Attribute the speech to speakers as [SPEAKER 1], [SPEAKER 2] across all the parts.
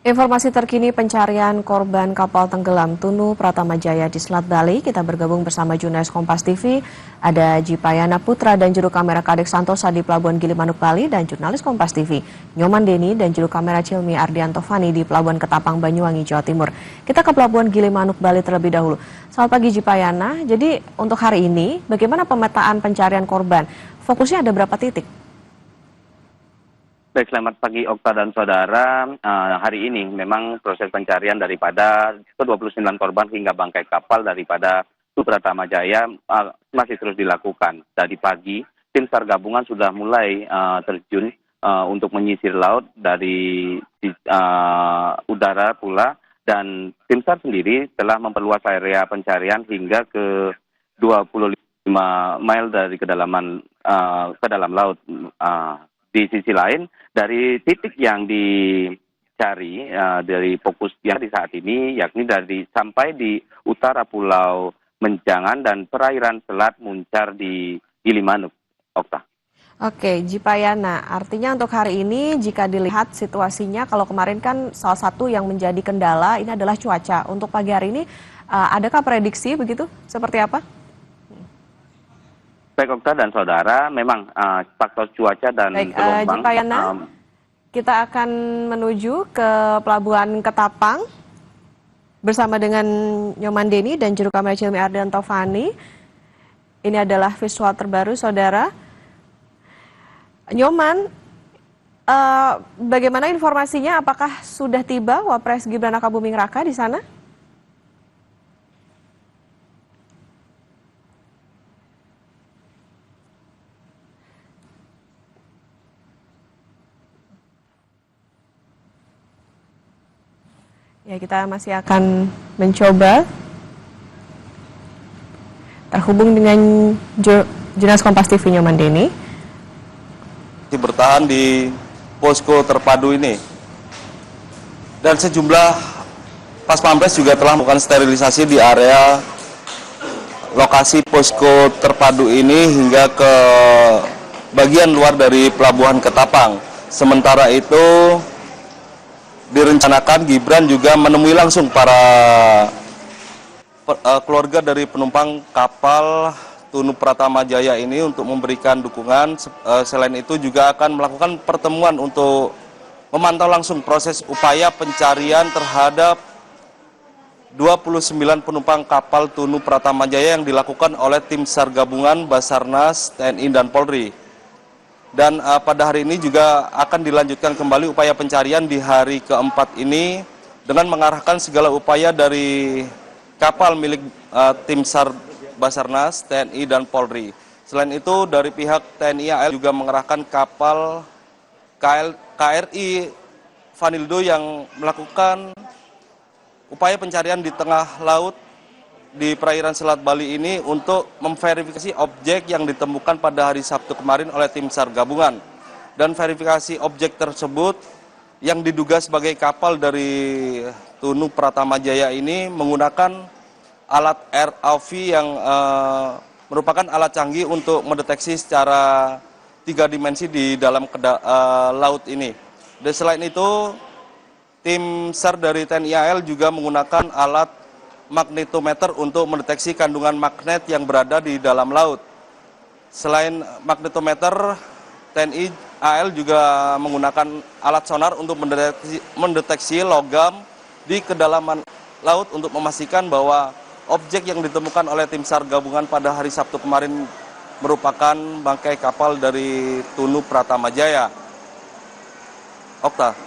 [SPEAKER 1] Informasi terkini pencarian korban kapal tenggelam Tunu Pratama Jaya di Selat Bali. Kita bergabung bersama jurnalis Kompas TV, ada Jipayana Putra dan juru kamera Kadek Santosa di Pelabuhan Gilimanuk Bali, dan jurnalis Kompas TV Nyoman Deni dan juru kamera Cilmi Ardianto Fani di Pelabuhan Ketapang Banyuwangi, Jawa Timur. Kita ke Pelabuhan Gilimanuk Bali terlebih dahulu. Selamat pagi Jipayana. Jadi untuk hari ini bagaimana pemetaan pencarian korban? Fokusnya ada berapa titik?
[SPEAKER 2] Baik, selamat pagi Okta dan saudara. Hari ini memang proses pencarian daripada ke-29 korban hingga bangkai kapal daripada Tunu Pratama Jaya masih terus dilakukan. Tadi pagi, tim SAR gabungan sudah mulai terjun untuk menyisir laut dari udara pula, dan tim SAR sendiri telah memperluas area pencarian hingga ke 25 mil dari kedalaman ke dalam laut. Di sisi lain, dari titik yang dicari dari fokusnya di saat ini, yakni sampai di utara Pulau Menjangan dan perairan Selat Muncar di Gilimanuk, Okta.
[SPEAKER 1] Oke, Jipayana, artinya untuk hari ini jika dilihat situasinya, kalau kemarin kan salah satu yang menjadi kendala ini adalah cuaca. Untuk pagi hari ini, adakah prediksi begitu? Seperti apa?
[SPEAKER 2] Baik Okta dan saudara, memang faktor cuaca dan gelombang.
[SPEAKER 1] Jipayana, kita akan menuju ke Pelabuhan Ketapang bersama dengan Nyoman Deni dan juru kamera Cilmi Ardianto Fani. Ini adalah visual terbaru, saudara. Nyoman, bagaimana informasinya? Apakah sudah tiba Wapres Gibran Rakabuming Raka di sana? Ya, kita masih akan mencoba terhubung dengan jurnalis Kompas TV Nyoman Deni.
[SPEAKER 3] Bertahan di posko terpadu ini, dan sejumlah Pas Pampres juga telah melakukan sterilisasi di area lokasi posko terpadu ini hingga ke bagian luar dari Pelabuhan Ketapang. Sementara itu direncanakan Gibran juga menemui langsung para keluarga dari penumpang kapal Tunu Pratama Jaya ini untuk memberikan dukungan. Selain itu juga akan melakukan pertemuan untuk memantau langsung proses upaya pencarian terhadap 29 penumpang kapal Tunu Pratama Jaya yang dilakukan oleh tim SAR gabungan Basarnas, TNI, dan Polri. Dan pada hari ini juga akan dilanjutkan kembali upaya pencarian di hari keempat ini dengan mengarahkan segala upaya dari kapal milik tim SAR Basarnas, TNI, dan Polri. Selain itu dari pihak TNI AL juga mengerahkan kapal KRI Vanildo yang melakukan upaya pencarian di tengah laut di perairan Selat Bali ini untuk memverifikasi objek yang ditemukan pada hari Sabtu kemarin oleh tim SAR gabungan. Dan verifikasi objek tersebut yang diduga sebagai kapal dari Tunu Pratama Jaya ini menggunakan alat ROV yang merupakan alat canggih untuk mendeteksi secara 3 dimensi di dalam laut ini. Dan selain itu, tim SAR dari TNI AL juga menggunakan alat magnetometer untuk mendeteksi kandungan magnet yang berada di dalam laut. Selain magnetometer, TNI AL juga menggunakan alat sonar untuk mendeteksi logam di kedalaman laut untuk memastikan bahwa objek yang ditemukan oleh tim SAR gabungan pada hari Sabtu kemarin merupakan bangkai kapal dari Tunu Pratama Jaya. Okta.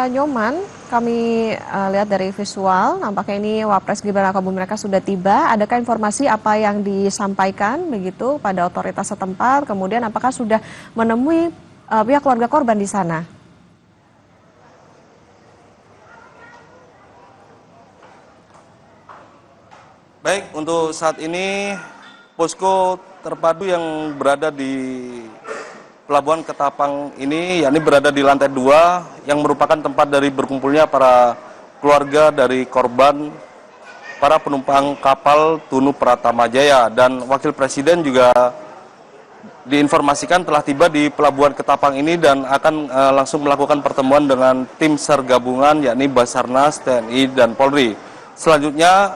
[SPEAKER 1] Nyoman, kami lihat dari visual, nampaknya ini Wapres Gibran Rakabuming Raka sudah tiba. Adakah informasi apa yang disampaikan begitu pada otoritas setempat? Kemudian apakah sudah menemui pihak keluarga korban di sana?
[SPEAKER 3] Baik, untuk saat ini posko terpadu yang berada di Pelabuhan Ketapang ini, yakni berada di lantai 2, yang merupakan tempat dari berkumpulnya para keluarga dari korban, para penumpang kapal Tunu Pratama Jaya. Dan Wakil Presiden juga diinformasikan telah tiba di Pelabuhan Ketapang ini dan akan langsung melakukan pertemuan dengan tim SAR gabungan yakni Basarnas, TNI, dan Polri. Selanjutnya,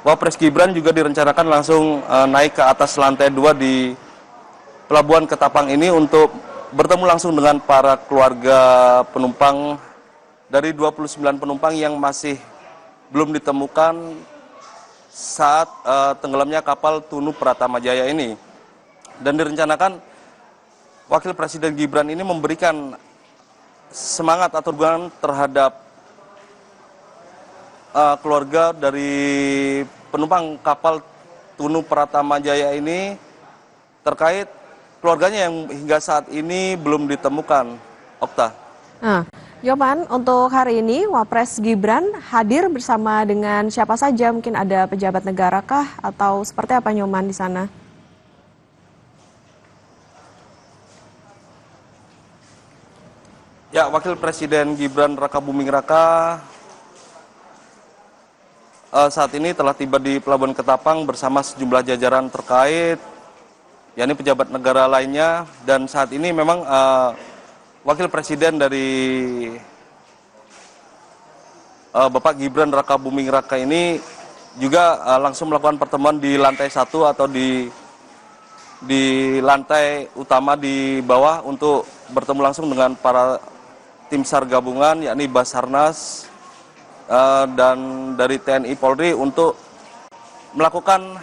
[SPEAKER 3] Wapres Gibran juga direncanakan langsung naik ke atas lantai 2 di Pelabuhan Ketapang ini untuk bertemu langsung dengan para keluarga penumpang dari 29 penumpang yang masih belum ditemukan saat tenggelamnya kapal Tunu Pratama Jaya ini. Dan direncanakan Wakil Presiden Gibran ini memberikan semangat atau dukungan terhadap keluarga dari penumpang kapal Tunu Pratama Jaya ini terkait keluarganya yang hingga saat ini belum ditemukan. Okta.
[SPEAKER 1] Nah, Yoman, untuk hari ini Wapres Gibran hadir bersama dengan siapa saja? Mungkin ada pejabat negara kah atau seperti apa Nyoman di sana?
[SPEAKER 3] Ya, Wakil Presiden Gibran Rakabuming Raka saat ini telah tiba di Pelabuhan Ketapang bersama sejumlah jajaran terkait, yakni pejabat negara lainnya, dan saat ini memang Wakil Presiden dari Bapak Gibran Rakabuming Raka ini juga langsung melakukan pertemuan di lantai 1 atau di lantai utama di bawah untuk bertemu langsung dengan para tim SAR gabungan yakni Basarnas dan dari TNI Polri untuk melakukan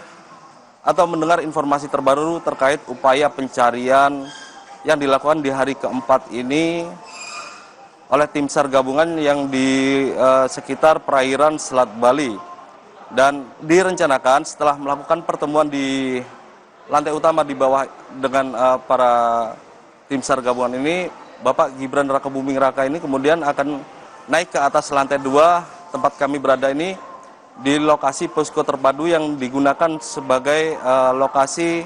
[SPEAKER 3] atau mendengar informasi terbaru terkait upaya pencarian yang dilakukan di hari keempat ini oleh tim SAR gabungan yang di sekitar perairan Selat Bali. Dan direncanakan setelah melakukan pertemuan di lantai utama di bawah dengan para tim SAR gabungan ini, Bapak Gibran Rakabuming Raka ini kemudian akan naik ke atas lantai 2 tempat kami berada ini di lokasi posko terpadu yang digunakan sebagai lokasi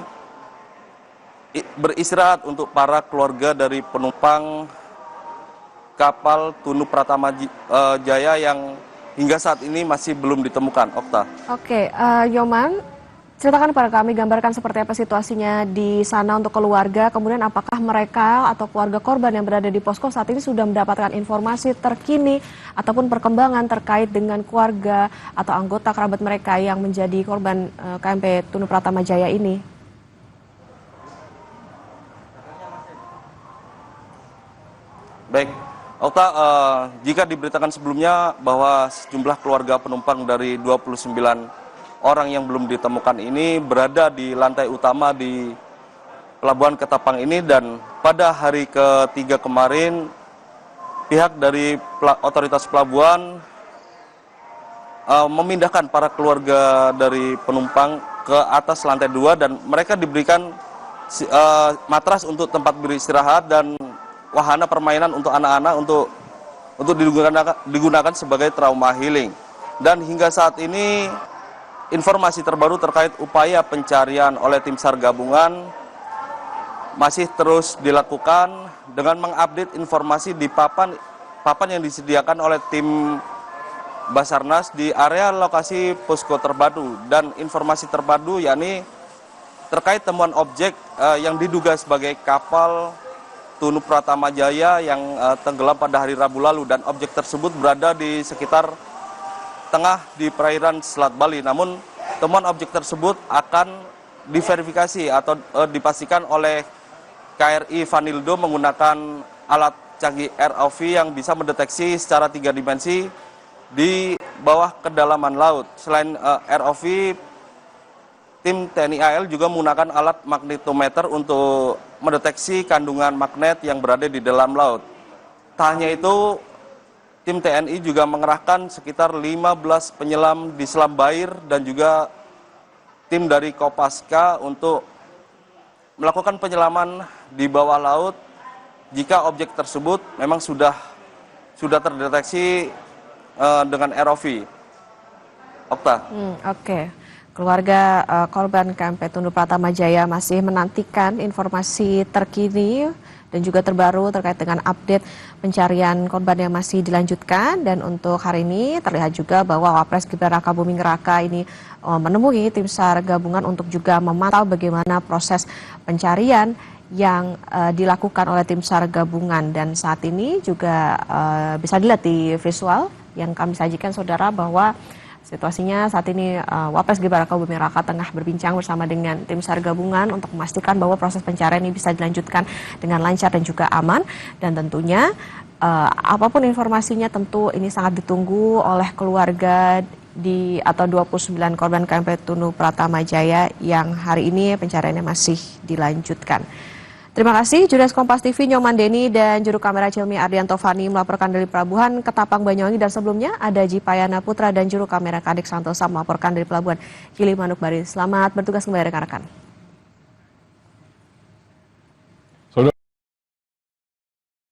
[SPEAKER 3] beristirahat untuk para keluarga dari penumpang kapal Tunu Pratama Jaya yang hingga saat ini masih belum ditemukan. Okta.
[SPEAKER 1] Oke, Yoman, ceritakan kepada kami, gambarkan seperti apa situasinya di sana untuk keluarga, kemudian apakah mereka atau keluarga korban yang berada di posko saat ini sudah mendapatkan informasi terkini ataupun perkembangan terkait dengan keluarga atau anggota kerabat mereka yang menjadi korban KMP Tunu Pratama Jaya ini?
[SPEAKER 3] Baik, Okta, jika diberitakan sebelumnya bahwa sejumlah keluarga penumpang dari 29 orang yang belum ditemukan ini berada di lantai utama di Pelabuhan Ketapang ini, dan pada hari ketiga kemarin pihak dari otoritas pelabuhan memindahkan para keluarga dari penumpang ke atas lantai 2 dan mereka diberikan matras untuk tempat beristirahat dan wahana permainan untuk anak-anak untuk digunakan sebagai trauma healing. Dan hingga saat ini informasi terbaru terkait upaya pencarian oleh tim SAR gabungan masih terus dilakukan dengan mengupdate informasi di papan yang disediakan oleh tim Basarnas di area lokasi posko terpadu. Dan informasi terpadu yakni terkait temuan objek yang diduga sebagai kapal Tunu Pratama Jaya yang tenggelam pada hari Rabu lalu, dan objek tersebut berada di sekitar tengah di perairan Selat Bali. Namun temuan objek tersebut akan diverifikasi atau dipastikan oleh KRI Vanildo menggunakan alat canggih ROV yang bisa mendeteksi secara 3 dimensi di bawah kedalaman laut. Selain ROV, tim TNI AL juga menggunakan alat magnetometer untuk mendeteksi kandungan magnet yang berada di dalam laut. Tak hanya itu, tim TNI juga mengerahkan sekitar 15 penyelam di Selam Bair dan juga tim dari Kopaska untuk melakukan penyelaman di bawah laut jika objek tersebut memang sudah terdeteksi dengan ROV. Okta.
[SPEAKER 1] Oke. Keluarga korban KMP Tunu Pratama Jaya masih menantikan informasi terkini dan juga terbaru terkait dengan update pencarian korban yang masih dilanjutkan. Dan untuk hari ini terlihat juga bahwa Wapres Gibran Raka Buming Raka ini menemui tim SAR gabungan untuk juga memantau bagaimana proses pencarian yang dilakukan oleh tim SAR gabungan. Dan saat ini juga bisa dilihat di visual yang kami sajikan saudara bahwa situasinya saat ini Wapres Gibran Raka Buming Raka tengah berbincang bersama dengan tim SAR gabungan untuk memastikan bahwa proses pencarian ini bisa dilanjutkan dengan lancar dan juga aman. Dan tentunya apapun informasinya tentu ini sangat ditunggu oleh keluarga atau 29 korban KMP Tunu Pratama Jaya yang hari ini pencariannya masih dilanjutkan. Terima kasih jurnalis Kompas TV Nyoman Deni dan juru kamera Cilmi Ardianto Fani melaporkan dari Pelabuhan Ketapang Banyuwangi, dan sebelumnya ada Jipayana Putra dan juru kamera Kadek Santosa melaporkan dari Pelabuhan Gili Manuk Bali. Selamat bertugas kembali rekan-rekan.